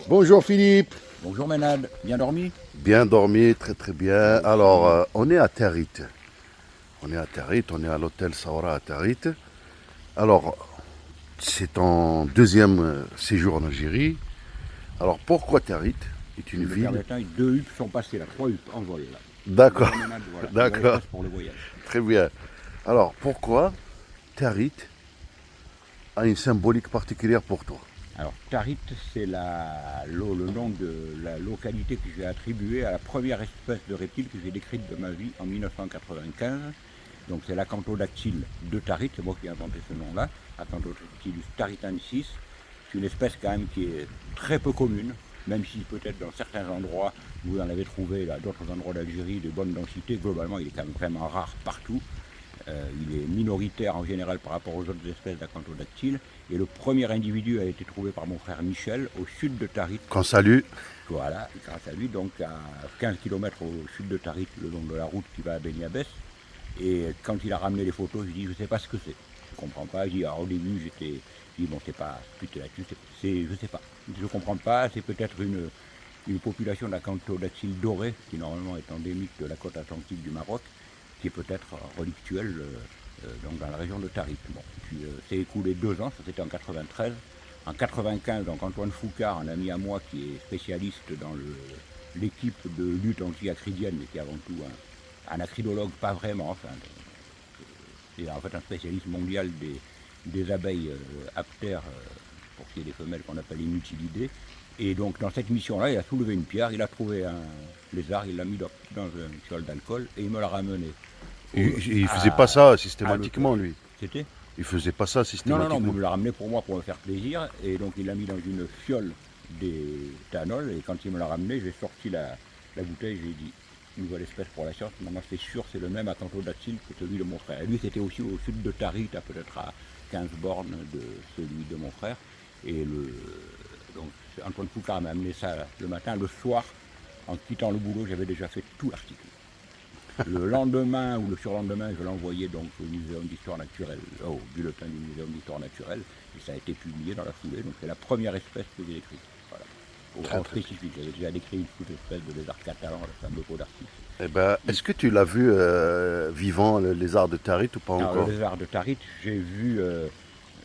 Bonjour Philippe. Bonjour Ménade, bien dormi? Bien dormi, très très bien. Alors, on est à Territ. On est à Territ, on est à l'hôtel Saoura à Territ. Alors, c'est ton deuxième séjour en Algérie. Alors, pourquoi Territ est Si une me ville? permettez, deux huppes sont passées là, trois huppes en vol là. D'accord, Bonjour Ménade, voilà, nouvelle d'accord, espèce pour le voyage. très bien. Alors, pourquoi Territ a une symbolique particulière pour toi? Alors Tarit, c'est le nom de la localité que j'ai attribuée à la première espèce de reptile que j'ai décrite de ma vie en 1995. Donc c'est l'acanthodactyle de Tarit, c'est moi qui ai inventé ce nom-là, Acanthodactylus taritansis. C'est une espèce quand même qui est très peu commune, même si peut-être dans certains endroits vous en avez trouvé, là, d'autres endroits d'Algérie, de bonne densité, globalement il est quand même vraiment rare partout. Il est minoritaire en général par rapport aux autres espèces d'acanthodactyles. Et le premier individu a été trouvé par mon frère Michel au sud de Tarit. Qu'on salue. Voilà, grâce à lui, donc à 15 km au sud de Tarit, le long de la route qui va à Beniabès. Et quand il a ramené les photos, je dis, je ne sais pas ce que c'est. Je ne comprends pas. Je dis, alors, au début, je dis, bon, c'est pas, putain, là-dessus, je ne sais pas. Je ne comprends pas, c'est peut-être une population d'acanthodactyles dorés, qui normalement est endémique de la côte atlantique du Maroc, qui est peut-être relictuelle donc dans la région de Tarit. Bon, puis c'est écoulé 2 ans, ça c'était en 93. En 95, donc Antoine Foucard, un ami à moi qui est spécialiste dans l'équipe de lutte anti-acridienne, mais qui est avant tout un acridologue, pas vraiment, enfin, c'est en fait un spécialiste mondial des abeilles aptères pour ce qui est des femelles qu'on appelle inutilidées. Et donc dans cette mission-là, il a soulevé une pierre, il a trouvé un lézard, il l'a mis dans une fiole d'alcool et il me l'a ramené Il faisait pas ça à l'auteur. systématiquement, lui. C'était Il faisait pas ça non, mais il systématiquement. me l'a ramené pour moi, pour me faire plaisir. Et donc il l'a mis dans une fiole d'éthanol. Et quand il me l'a ramené, j'ai sorti la bouteille, j'ai dit, nouvelle espèce pour la science. Maintenant c'est sûr, c'est le même acanthodactyle que celui de mon frère. Et lui c'était aussi au sud de Tarit, à peut-être à 15 bornes de celui de mon frère. Et donc Antoine Foucard m'a amené ça le matin. Le soir, en quittant le boulot, j'avais déjà fait tout l'article. Le lendemain ou le surlendemain, je l'ai envoyé donc au Muséum d'histoire naturelle, au bulletin du Muséum d'histoire naturelle, et ça a été publié dans la foulée. Donc c'est la première espèce que j'ai décrite. Voilà. Au Très grand très bien. spécifique, j'avais déjà décrit une sous-espèce de lézard catalan, le fameux pot d'artiste. Eh ben, est-ce que tu l'as vu vivant, le lézard de Tarit, ou pas Alors le encore? lézard de Tarit,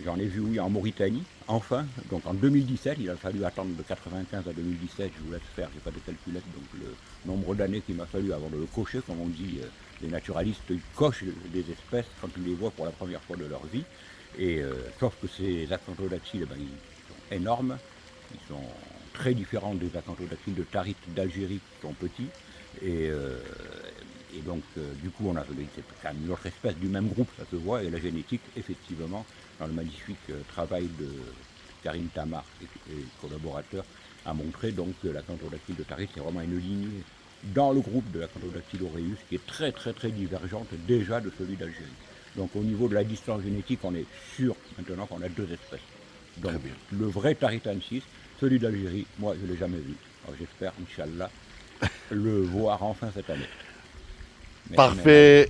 j'en ai vu oui en Mauritanie, enfin, donc en 2017, il a fallu attendre de 95 à 2017, je vous laisse faire, j'ai pas de calculette, donc le nombre d'années qu'il m'a fallu avant de le cocher, comme on dit, les naturalistes ils cochent des espèces quand ils les voient pour la première fois de leur vie, et sauf que ces acanthodactyles, ben, ils sont énormes, ils sont très différents des acanthodactyles de Tarit d'Algérie qui sont petits, et donc, du coup, c'est quand même une autre espèce du même groupe, ça se voit, et la génétique, effectivement, dans le magnifique travail de Karim Tamar et collaborateurs, a montré donc que l'acanthodactyle de Tarit, c'est vraiment une lignée dans le groupe de l'acanthodactyle aureus, qui est très très très divergente déjà de celui d'Algérie. Donc au niveau de la distance génétique, on est sûr maintenant qu'on a deux espèces. Très Donc bien. le vrai Taritansis, celui d'Algérie, moi je ne l'ai jamais vu. Alors j'espère, Inch'Allah, le voir enfin cette année. Merci Ménade. Parfait.